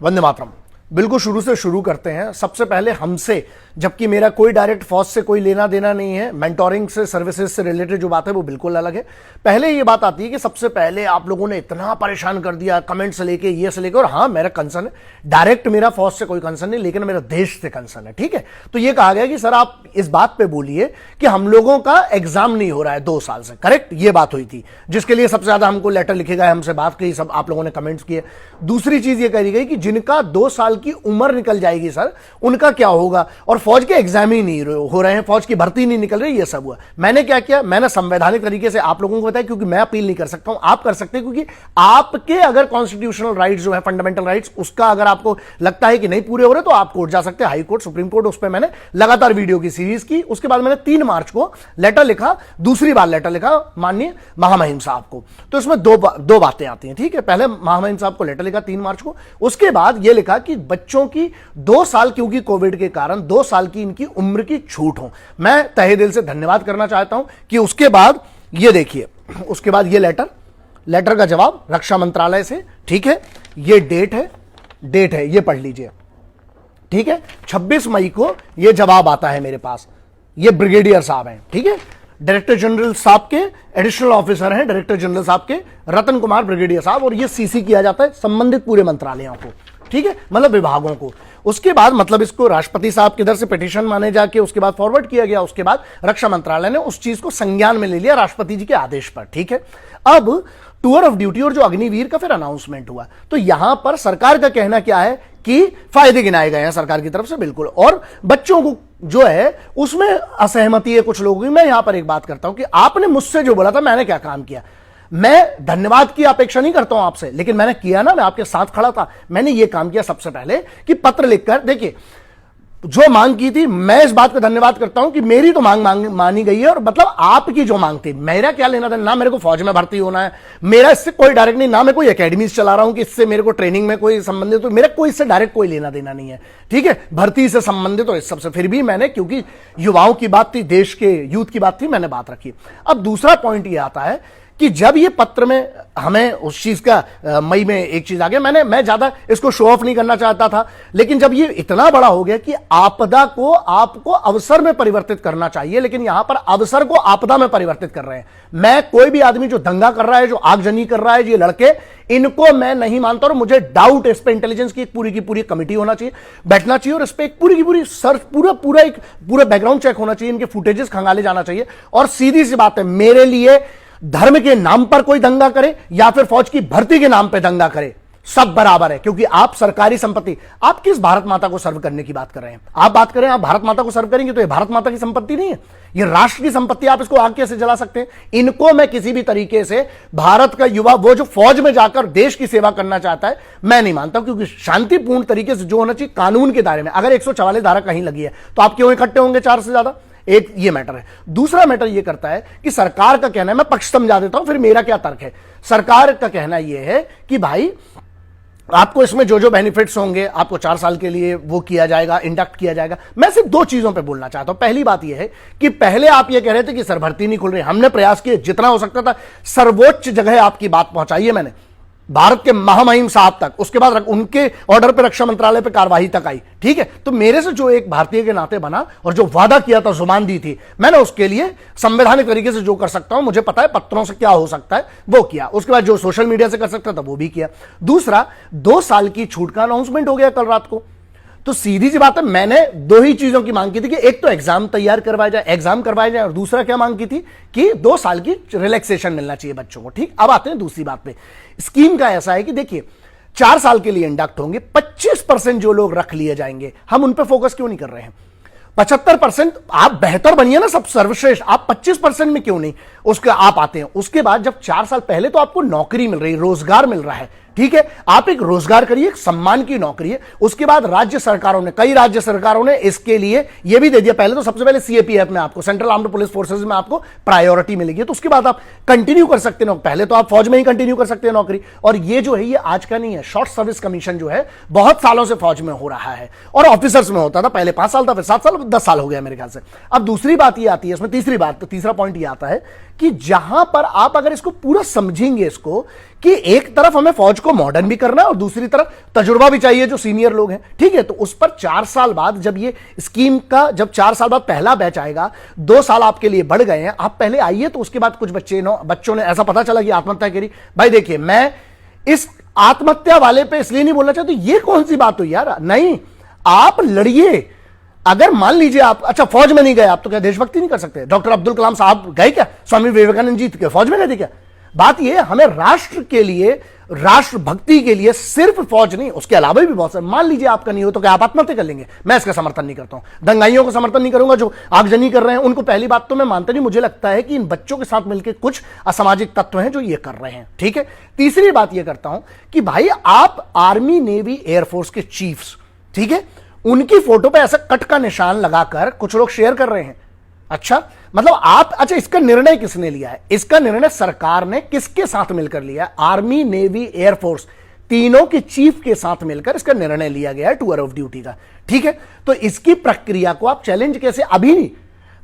वंदे मातरम। बिल्कुल शुरू से शुरू करते हैं। सबसे पहले हमसे, जबकि मेरा कोई डायरेक्ट फौज से कोई लेना देना नहीं है, मेंटोरिंग से, सर्विसेज से रिलेटेड जो बात है वो बिल्कुल अलग है। पहले ये बात आती है कि सबसे पहले आप लोगों ने इतना परेशान कर दिया कमेंट से लेके, ये से लेके, और हाँ मेरा कंसर्न है, डायरेक्ट मेरा फौज से कोई कंसर्न नहीं, लेकिन मेरा देश से कंसर्न है। ठीक है, तो ये कहा गया कि सर आप इस बात पे बोलिए कि हम लोगों का एग्जाम नहीं हो रहा है 2 साल से, करेक्ट, ये बात हुई थी, जिसके लिए सबसे ज्यादा हमको लेटर लिखे गए, हमसे बात की, सब आप लोगों ने कमेंट्स किए। दूसरी चीज ये कही गई कि जिनका 2 साल की उम्र निकल जाएगी सर, उनका क्या होगा, और फौज के एग्जाम ही नहीं हो रहे हैं, फौज की भर्ती नहीं निकल रही, ये सब हुआ। मैंने क्या किया, मैंने संवैधानिक तरीके से आप लोगों को बताया, क्योंकि मैं अपील नहीं कर सकता हूं, आप कर सकते हैं, क्योंकि आपके अगर कॉन्स्टिट्यूशनल राइट्स जो है, फंडामेंटल राइट्स, उसका अगर आपको लगता है कि नहीं पूरे हो रहे, तो आप कोर्ट जा सकते हैं, हाई कोर्ट, सुप्रीम कोर्ट। उस पर मैंने लगातार वीडियो की सीरीज की। उसके बाद मैंने 3 मार्च को लेटर लिखा, दूसरी बार लेटर लिखा माननीय महामहिम साहब को। तो इसमें दो बातें आती हैं। ठीक है, पहले महामहिम साहब को लेटर लिखा 3 मार्च को, उसके बाद यह लिखा कि बच्चों की 2 साल, क्योंकि कोविड के कारण 2 साल की इनकी उम्र की छूट हो। मैं तहे दिल से धन्यवाद करना चाहता हूं कि उसके बाद ये देखिए, उसके बाद ये लेटर का जवाब रक्षा मंत्रालय से। ठीक है, ये डेट है, ये पढ़ लीजिए। ठीक है, 26 मई को ये जवाब आता है मेरे पास। ये ब्रिगेडियर साहब हैं, ठीक है, डायरेक्टर जनरल साहब के एडिशनल ऑफिसर हैं, डायरेक्टर जनरल साहब के रतन कुमार ब्रिगेडियर साहब, और ये सीसी किया जाता है संबंधित पूरे मंत्रालयों को, ठीक है, मतलब विभागों को। उसके बाद मतलब इसको राष्ट्रपति साहब की तरफ से पिटीशन माने जाके उसके बाद फॉरवर्ड किया गया। उसके बाद रक्षा मंत्रालय ने उस चीज को संज्ञान में ले लिया राष्ट्रपति जी के आदेश पर। ठीक है, अब टूर ऑफ ड्यूटी और जो अग्निवीर का फिर अनाउंसमेंट हुआ, तो यहां पर सरकार का कहना क्या है कि फायदे गिनाए गए हैं सरकार की तरफ से, बिल्कुल, और बच्चों को जो है उसमें असहमति है कुछ लोगों की। मैं यहां पर एक बात करता हूं कि आपने मुझसे जो बोला था, मैंने क्या काम किया। मैं धन्यवाद की अपेक्षा नहीं करता हूं आपसे, लेकिन मैंने किया ना, मैं आपके साथ खड़ा था। मैंने यह काम किया सबसे पहले कि पत्र लिखकर, देखिए जो मांग की थी, मैं इस बात का धन्यवाद करता हूं कि मेरी तो मांग मानी गई है, और मतलब आपकी जो मांग थी, मेरा क्या लेना था, ना मेरे को फौज में भर्ती होना है, मेरा इससे कोई डायरेक्ट नहीं, ना मैं कोई एकेडमीज चला रहा हूं कि इससे मेरे को ट्रेनिंग में कोई संबंधित, तो मेरा कोई इससे डायरेक्ट कोई लेना देना नहीं है। ठीक है, भर्ती से संबंधित और इस सबसे, फिर भी मैंने, क्योंकि युवाओं की बात थी, देश के यूथ की बात थी, मैंने बात रखी। अब दूसरा पॉइंट यह आता है कि जब ये पत्र में हमें उस चीज का मई में एक चीज आ गया, मैं ज्यादा इसको शो ऑफ नहीं करना चाहता था, लेकिन जब ये इतना बड़ा हो गया कि आपदा को आपको अवसर में परिवर्तित करना चाहिए, लेकिन यहां पर अवसर को आपदा में परिवर्तित कर रहे हैं। मैं कोई भी आदमी जो दंगा कर रहा है, जो आगजनी कर रहा है, ये लड़के, इनको मैं नहीं मानता, और मुझे डाउट है इस पे इंटेलिजेंस की एक पूरी की पूरी कमिटी होना चाहिए, बैठना चाहिए, और इस पे एक पूरी की पूरी सर्च, पूरा बैकग्राउंड चेक होना चाहिए, इनके फुटेजेस खंगाले जाना चाहिए। और सीधी सी बात है, मेरे लिए धर्म के नाम पर कोई दंगा करे या फिर फौज की भर्ती के नाम पर दंगा करे, सब बराबर है, क्योंकि आप सरकारी संपत्ति, आप किस भारत माता को सर्व करने की बात कर रहे हैं? आप बात करें, आप भारत माता को सर्व करेंगे तो ये भारत माता की संपत्ति नहीं है, ये राष्ट्र की संपत्ति। आप इसको आग कैसे जला सकते हैं? इनको मैं किसी भी तरीके से, भारत का युवा वो जो फौज में जाकर देश की सेवा करना चाहता है, मैं नहीं मानता, क्योंकि शांतिपूर्ण तरीके से जो होना चाहिए कानून के दायरे में। अगर 144 धारा कहीं लगी है तो आप क्यों इकट्ठे होंगे 4 से ज्यादा? एक ये मैटर है। दूसरा मैटर ये करता है कि सरकार का कहना है, मैं पक्ष समझा देता हूं, फिर मेरा क्या तर्क है। सरकार का कहना यह है कि भाई आपको इसमें जो जो बेनिफिट्स होंगे, आपको 4 साल के लिए वो किया जाएगा, इंडक्ट किया जाएगा। मैं सिर्फ 2 चीजों पे बोलना चाहता हूं। पहली बात यह है कि पहले आप ये कह रहे थे कि सर भर्ती नहीं खुल रही, हमने प्रयास किए जितना हो सकता था, सर्वोच्च जगह आपकी बात पहुंचाई है मैंने, भारत के महामहिम साहब तक, उसके बाद उनके ऑर्डर पे रक्षा मंत्रालय पे कार्रवाई तक आई। ठीक है, तो मेरे से जो एक भारतीय के नाते बना और जो वादा किया था, जुबान दी थी, मैंने उसके लिए संवैधानिक तरीके से जो कर सकता हूं, मुझे पता है पत्रों से क्या हो सकता है वो किया। उसके बाद जो सोशल मीडिया से कर सकता था वो भी किया। दूसरा, 2 साल की छूट का अनाउंसमेंट हो गया कल रात को। तो सीधी सी बात है, मैंने 2 ही चीजों की मांग की थी कि एक तो एग्जाम करवाया जाए, और दूसरा क्या मांग की थी कि 2 साल की रिलैक्सेशन मिलना चाहिए बच्चों को। ठीक, अब आते हैं दूसरी बात पे। स्कीम का ऐसा है कि देखिए 4 साल के लिए इंडक्ट होंगे, 25% जो लोग रख लिए जाएंगे, हम उन पे फोकस क्यों नहीं कर रहे हैं? 75% आप बेहतर बनिए ना, सब सर्वश्रेष्ठ, आप 25% में क्यों नहीं उसके आप आते हैं? उसके बाद जब 4 साल पहले तो आपको नौकरी मिल रही, रोजगार मिल रहा है, ठीक है, आप एक रोजगार करिए, एक सम्मान की नौकरी है। उसके बाद राज्य सरकारों ने, कई राज्य सरकारों ने इसके लिए यह भी दे दिया, पहले तो सबसे पहले सीएपीएफ में आपको, सेंट्रल आर्म्ड पुलिस फोर्सेज में आपको प्रायोरिटी मिलेगी, तो उसके बाद आप कंटिन्यू कर सकते हैं। पहले तो आप फौज में ही कंटिन्यू कर सकते हैं नौकरी। और ये जो है ये आज का नहीं है, शॉर्ट सर्विस कमीशन जो है बहुत सालों से फौज में हो रहा है, और ऑफिसर्स में होता था, पहले 5 साल था, फिर 7 साल, 10 साल हो गया मेरे ख्याल से। अब दूसरी बात ये आती है इसमें, तीसरा पॉइंट ये आता है कि जहां पर आप अगर इसको पूरा समझेंगे इसको कि एक तरफ हमें फौज को मॉडर्न भी करना है और दूसरी तरफ तजुर्बा भी चाहिए जो सीनियर लोग हैं, ठीक है। तो उस पर 4 साल बाद जब ये स्कीम का, जब 4 साल बाद पहला बैच आएगा, 2 साल आपके लिए बढ़ गए हैं, आप पहले आइए। तो उसके बाद कुछ बच्चों ने ऐसा पता चला कि आत्महत्या करी। भाई देखिए, मैं इस आत्महत्या वाले पे इसलिए नहीं बोलना चाहता, ये कौन सी बात हुई यार, नहीं, आप लड़िए। अगर मान लीजिए आप, अच्छा फौज में नहीं गए आप, तो क्या देशभक्ति नहीं कर सकते? डॉक्टर अब्दुल कलाम साहब गए क्या? स्वामी विवेकानंद जी के फौज में गए थे क्या? बात यह, हमें राष्ट्र के लिए, राष्ट्रभक्ति के लिए सिर्फ फौज नहीं, उसके अलावा भी बहुत सारे। मान लीजिए आपका नहीं हो तो क्या आप आत्महत्या कर लेंगे? मैं इसका समर्थन नहीं करता हूं। दंगाइयों का समर्थन नहीं करूंगा जो आगजनी कर रहे हैं उनको। पहली बात तो मैं मानता नहीं, मुझे लगता है कि इन बच्चों के साथ मिलकर कुछ असामाजिक तत्व हैं जो ये कर रहे हैं, ठीक है। तीसरी बात यह करता हूं कि भाई आप आर्मी, नेवी, एयरफोर्स के चीफ्स, ठीक है, उनकी फोटो पे ऐसा कट का निशान लगाकर कुछ लोग शेयर कर रहे हैं। अच्छा, मतलब आप, अच्छा इसका निर्णय किसने लिया है? इसका निर्णय सरकार ने किसके साथ मिलकर लिया है? आर्मी, नेवी, एयरफोर्स, तीनों के चीफ के साथ मिलकर इसका निर्णय लिया गया है टूर ऑफ ड्यूटी का, ठीक है। तो इसकी प्रक्रिया को आप चैलेंज कैसे, अभी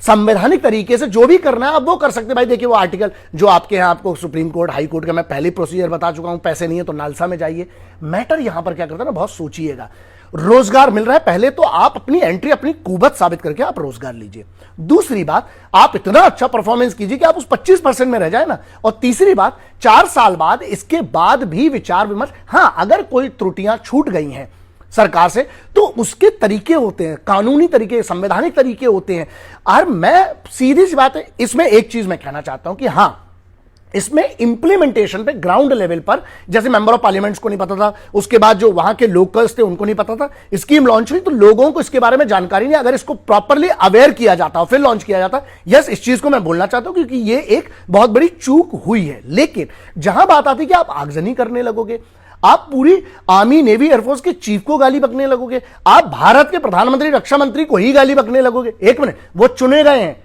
संवैधानिक तरीके से जो भी करना है आप वो कर सकते हैं। भाई देखिए, वो आर्टिकल जो आपके यहां, आपको सुप्रीम कोर्ट, हाई कोर्ट का मैं पहले प्रोसीजर बता चुका हूं, पैसे नहीं है तो नालसा में जाइए। मैटर यहां पर क्या करता है ना, बहुत सोचिएगा। रोजगार मिल रहा है, पहले तो आप अपनी एंट्री, अपनी कुवत साबित करके आप रोजगार लीजिए। दूसरी बात, आप इतना अच्छा परफॉर्मेंस कीजिए कि आप उस 25% में रह जाए ना। और तीसरी बात, 4 साल बाद, इसके बाद भी विचार विमर्श, हां अगर कोई त्रुटियां छूट गई हैं सरकार से तो उसके तरीके होते हैं, कानूनी तरीके, संवैधानिक तरीके होते हैं। और मैं, सीधी सी बात है, इसमें एक चीज मैं कहना चाहता हूं कि हां, इसमें इंप्लीमेंटेशन पे ग्राउंड लेवल पर, जैसे मेंबर ऑफ पार्लियामेंट्स को नहीं पता था, उसके बाद जो वहां के लोकल्स थे उनको नहीं पता था, स्कीम लॉन्च हुई तो लोगों को इसके बारे में जानकारी नहीं। अगर इसको प्रॉपरली अवेयर किया जाता और फिर लॉन्च किया जाता, यस, इस चीज को मैं बोलना चाहता हूं क्योंकि ये एक बहुत बड़ी चूक हुई है। लेकिन जहां बात आती है कि आप आगजनी करने लगोगे, आप पूरी आर्मी, नेवी, एयरफोर्स के चीफ को गाली बकने लगोगे, आप भारत के प्रधानमंत्री, रक्षा मंत्री को ही गाली बकने लगोगे। एक मिनट, वो चुने गए हैं।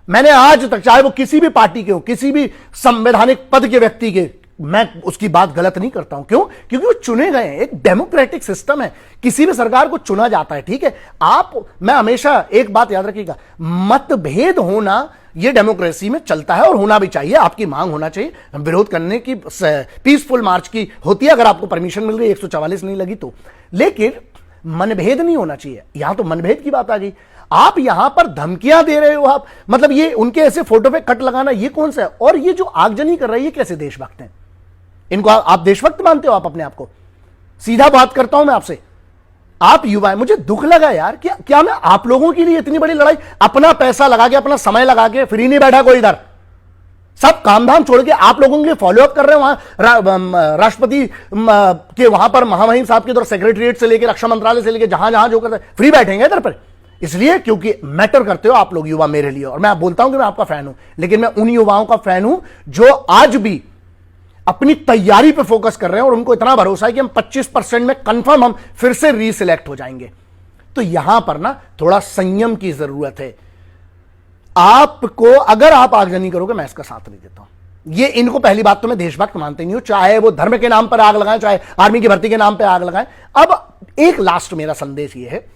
मैंने आज तक, चाहे वो किसी भी पार्टी के हो, किसी भी संवैधानिक पद के व्यक्ति के, मैं उसकी बात गलत नहीं करता हूं। क्यों? क्योंकि वो चुने गए हैं। एक डेमोक्रेटिक सिस्टम है, किसी भी सरकार को चुना जाता है, ठीक है। आप, मैं हमेशा एक बात याद रखिएगा, मतभेद होना ये डेमोक्रेसी में चलता है और होना भी चाहिए। आपकी मांग होना चाहिए, विरोध करने की, पीसफुल मार्च की होती है अगर आपको परमिशन मिल गई, 144 नहीं लगी तो। लेकिन मनभेद नहीं होना चाहिए। यहां तो मनभेद की बात आ गई। आप यहां पर धमकियां दे रहे हो, आप, मतलब ये उनके ऐसे फोटो पे कट लगाना, ये कौन सा है? और ये जो आगजनी कर रही है, कैसे देशभक्त हैं? इनको आप देशभक्त मानते हो? आप अपने आप को, सीधा बात करता हूं मैं आपसे, आप युवा हैं, मुझे दुख लगा यार, क्या मैं आप लोगों के लिए इतनी बड़ी लड़ाई, अपना पैसा लगा के, अपना समय लगा के, फ्री नहीं बैठा कोई इधर, सब काम धाम छोड़ के आप लोगों के लिए फॉलोअप कर रहे हैं। वहां राष्ट्रपति के वहां पर महामहिम साहब के, सेक्रेटरीट से लेकर, रक्षा मंत्रालय से लेकर, जहां जहां जो करते हैं, फ्री बैठेंगे इधर पर। इसलिए क्योंकि मैटर करते हो आप लोग युवा मेरे लिए, और मैं बोलता हूं कि मैं आपका फैन हूं, लेकिन मैं उन युवाओं का फैन हूं जो आज भी अपनी तैयारी पर फोकस कर रहे हैं और उनको इतना भरोसा है कि हम 25% में कंफर्म हम फिर से रीसिलेक्ट हो जाएंगे। तो यहां पर ना थोड़ा संयम की जरूरत है। आपको, अगर आप आगजनी करोगे, मैं इसका साथ नहीं देता हूं। ये, इनको पहली बात तो मैं देशभक्त मानते नहीं हूं, चाहे वो धर्म के नाम पर आग लगाएं, चाहे आर्मी की भर्ती के नाम पर आग लगाएं। अब एक लास्ट मेरा संदेश ये है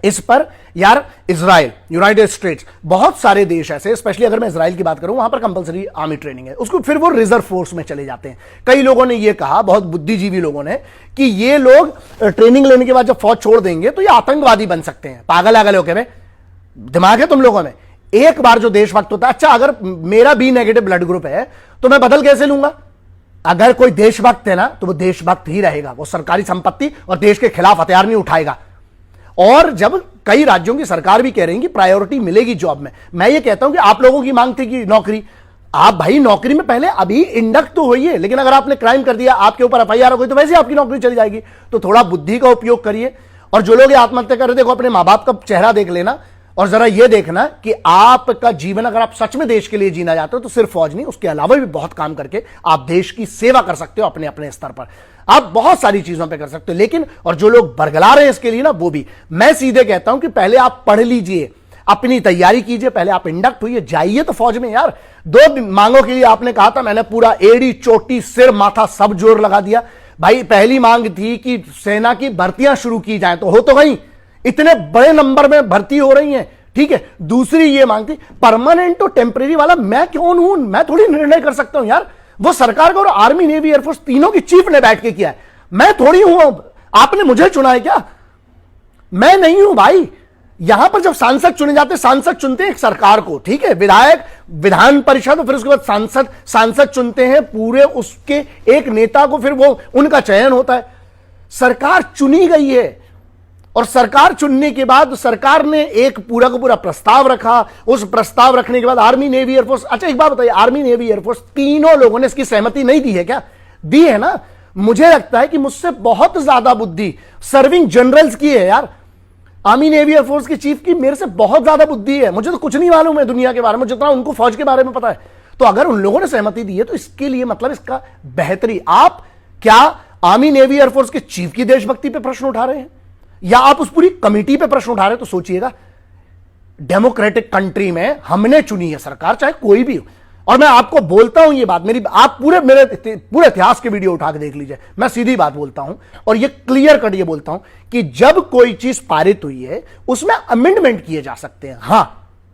इस पर, यार इजराइल, यूनाइटेड स्टेट्स, बहुत सारे देश ऐसे, स्पेशली अगर मैं इजराइल की बात करूं, वहां पर कंपलसरी आर्मी ट्रेनिंग है, उसको फिर वो रिजर्व फोर्स में चले जाते हैं। कई लोगों ने ये कहा, बहुत बुद्धिजीवी लोगों ने, कि ये लोग ट्रेनिंग लेने के बाद जब फौज छोड़ देंगे तो ये आतंकवादी बन सकते हैं। पागल आगल होके में दिमाग है तुम लोगों में? एक बार जो देशभक्त होता है, अच्छा अगर मेरा बी नेगेटिव ब्लड ग्रुप है तो मैं बदल कैसे लूंगा? अगर कोई देशभक्त है ना तो वो देशभक्त ही रहेगा, वो सरकारी संपत्ति और देश के खिलाफ हथियार नहीं उठाएगा। और जब कई राज्यों की सरकार भी कह रही है कि प्रायोरिटी मिलेगी जॉब में, मैं ये कहता हूं कि आप लोगों की मांग थी कि नौकरी, आप भाई नौकरी में पहले अभी इंडक्ट तो होइए, लेकिन अगर आपने क्राइम कर दिया, आपके ऊपर एफआईआर हो गई, तो वैसे आपकी नौकरी चली जाएगी। तो थोड़ा बुद्धि का उपयोग करिए। और जो लोग आत्महत्या कर रहे, देखो अपने मां बाप का चेहरा देख लेना और जरा ये देखना कि आपका जीवन, अगर आप सच में देश के लिए जीना चाहते हो, तो सिर्फ फौज नहीं, उसके अलावा भी बहुत काम करके आप देश की सेवा कर सकते हो। अपने अपने स्तर पर आप बहुत सारी चीजों पे कर सकते हो। लेकिन, और जो लोग बरगला रहे हैं इसके लिए ना, वो भी मैं सीधे कहता हूं कि पहले आप पढ़ लीजिए, अपनी तैयारी कीजिए, पहले आप इंडक्ट होइए, जाइए तो फौज में। यार 2 मांगों के लिए आपने कहा था, मैंने पूरा एड़ी चोटी सिर माथा सब जोर लगा दिया। भाई पहली मांग थी कि सेना की भर्तियां शुरू की जाए, तो हो तो गई, इतने बड़े नंबर में भर्ती हो रही हैं, ठीक है। दूसरी ये मांग थी परमानेंट और टेम्परेरी वाला, मैं कौन हूं, मैं थोड़ी निर्णय कर सकता हूं यार। वो सरकार का और आर्मी नेवी एयरफोर्स तीनों की चीफ ने बैठ के किया है। मैं थोड़ी हूं, आपने मुझे चुना है क्या? मैं नहीं हूं भाई। यहां पर जब सांसद चुने जाते, सांसद चुनते हैं एक सरकार को, ठीक है, विधायक विधान परिषद, और फिर उसके बाद सांसद चुनते हैं पूरे उसके एक नेता को, फिर वो उनका चयन होता है। सरकार चुनी गई है और सरकार चुनने के बाद सरकार ने एक पूरा का पूरा प्रस्ताव रखा। उस प्रस्ताव रखने के बाद आर्मी नेवी एयरफोर्स, अच्छा एक बात बताइए, आर्मी नेवी एयरफोर्स तीनों लोगों ने इसकी सहमति नहीं दी है क्या? दी है ना। मुझे लगता है कि मुझसे बहुत ज्यादा बुद्धि सर्विंग जनरल्स की है यार। आर्मी नेवी एयरफोर्स के चीफ की मेरे से बहुत ज्यादा बुद्धि है। मुझे तो कुछ नहीं मालूम है दुनिया के बारे में जितना उनको फौज के बारे में पता है। तो अगर उन लोगों ने सहमति दी है तो इसके लिए मतलब इसका बेहतरी, आप क्या आर्मी नेवी एयरफोर्स के चीफ की देशभक्ति पे प्रश्न उठा रहे हैं या आप उस पूरी कमेटी पे प्रश्न उठा रहे हैं? तो सोचिएगा, डेमोक्रेटिक कंट्री में हमने चुनी है सरकार, चाहे कोई भी हो। और मैं आपको बोलता हूं ये बात, मेरी आप मेरे पूरे इतिहास के वीडियो उठा के देख लीजिए, मैं सीधी बात बोलता हूं और ये क्लियर कट ये बोलता हूं कि जब कोई चीज पारित हुई है उसमें अमेंडमेंट किए जा सकते हैं। हां,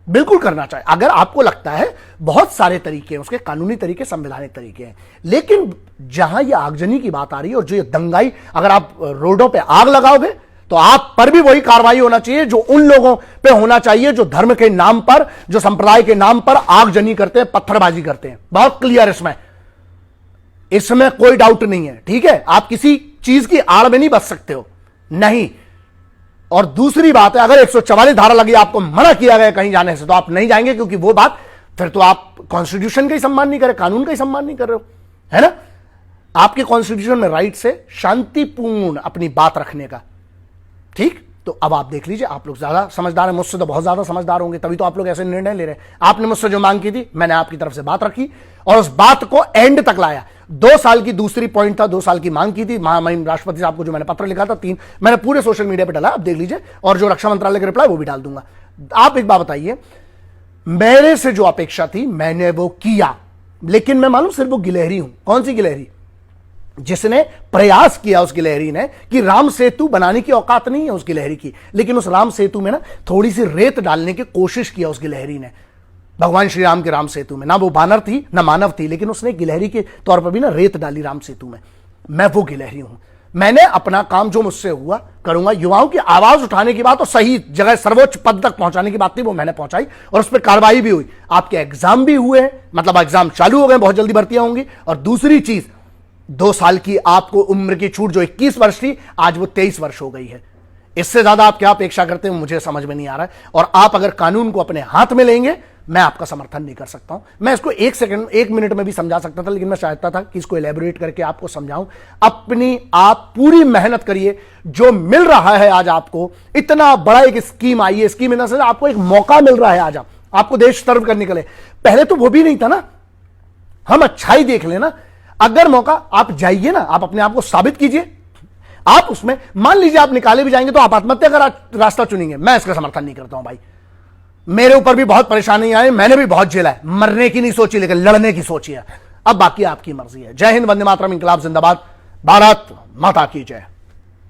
बिल्कुल करना चाहिए अगर आपको लगता है। बहुत सारे तरीके हैं उसके, कानूनी तरीके, संवैधानिक तरीके हैं। लेकिन जहां ये आगजनी की बात आ रही है और जो ये दंगाई, अगर आप रोडों पे आग लगाओगे तो आप पर भी वही कार्रवाई होना चाहिए जो उन लोगों पे होना चाहिए जो धर्म के नाम पर, जो संप्रदाय के नाम पर आगजनी करते हैं, पत्थरबाजी करते हैं। बहुत क्लियर इसमें कोई डाउट नहीं है, ठीक है। आप किसी चीज की आड़ में नहीं बच सकते हो, नहीं। और दूसरी बात है, अगर 144 धारा लगी, आपको मना किया गया कहीं जाने से, तो आप नहीं जाएंगे, क्योंकि वो बात फिर तो आप कॉन्स्टिट्यूशन का ही सम्मान नहीं कर रहे, कानून का ही सम्मान नहीं कर रहे हो, है ना। आपके कॉन्स्टिट्यूशन में राइट से शांतिपूर्ण अपनी बात रखने का, ठीक। तो अब आप देख लीजिए, आप लोग ज्यादा समझदार हैं, मुझसे तो बहुत ज्यादा समझदार होंगे, तभी तो आप लोग ऐसे निर्णय ले रहे हैं। आपने मुझसे जो मांग की थी, मैंने आपकी तरफ से बात रखी और उस बात को एंड तक लाया। 2 साल की दूसरी पॉइंट था, 2 साल की मांग की थी महामहिम राष्ट्रपति साहब को, जो मैंने पत्र लिखा था, 3 मैंने पूरे सोशल मीडिया पर डाला, आप देख लीजिए, और जो रक्षा मंत्रालय का रिप्लाई वो भी डाल दूंगा। आप एक बात बताइए, मेरे से जो अपेक्षा थी मैंने वो किया, लेकिन मैं मालूम सिर्फ वो गिलहरी हूं। कौन सी गिलहरी? जिसने प्रयास किया उस गिलहरी ने कि राम सेतु बनाने की औकात नहीं है उस गिलहरी की, लेकिन उस राम सेतु में ना थोड़ी सी रेत डालने की कोशिश किया उस गिलहरी ने। भगवान श्री राम के राम सेतु में ना वो बानर थी ना मानव थी, लेकिन उसने गिलहरी के तौर पर भी ना रेत डाली राम सेतु में। मैं वो गिलहरी हूं। मैंने अपना काम जो मुझसे हुआ करूंगा। युवाओं की आवाज उठाने की बात और सही जगह सर्वोच्च पद तक पहुंचाने की बात थी, वो मैंने पहुंचाई और उस पर कार्रवाई भी हुई। आपके एग्जाम भी हुए, मतलब एग्जाम चालू हो गए, बहुत जल्दी भर्तियां होंगी। और दूसरी चीज, 2 साल की आपको उम्र की छूट, जो 21 वर्ष थी, आज वो 23 वर्ष हो गई है। इससे ज्यादा आप क्या अपेक्षा करते हैं मुझे समझ में नहीं आ रहा है। और आप अगर कानून को अपने हाथ में लेंगे, मैं आपका समर्थन नहीं कर सकता हूं। मैं इसको 1 मिनट में भी समझा सकता था, लेकिन मैं चाहता था कि इसको एलैबोरेट करके आपको समझाऊं। अपनी आप पूरी मेहनत करिए, जो मिल रहा है आज आपको, इतना बड़ा एक स्कीम आई है, स्कीम इन से आपको एक मौका मिल रहा है आज आपको देश सर्व करने के लिए। पहले तो वो भी नहीं था ना। हम अच्छाई देख लेना, अगर मौका, आप जाइए ना, आप अपने आप को साबित कीजिए। आप उसमें मान लीजिए आप निकाले भी जाएंगे तो आप आत्महत्या का रास्ता चुनेंगे, मैं इसका समर्थन नहीं करता हूं भाई। मेरे ऊपर भी बहुत परेशानी आई, मैंने भी बहुत झेला है। मरने की नहीं सोची, लेकिन लड़ने की सोची है। अब बाकी आपकी मर्जी है। जय हिंद, वंदे मातरम, इंकलाब जिंदाबाद, भारत माता की जय।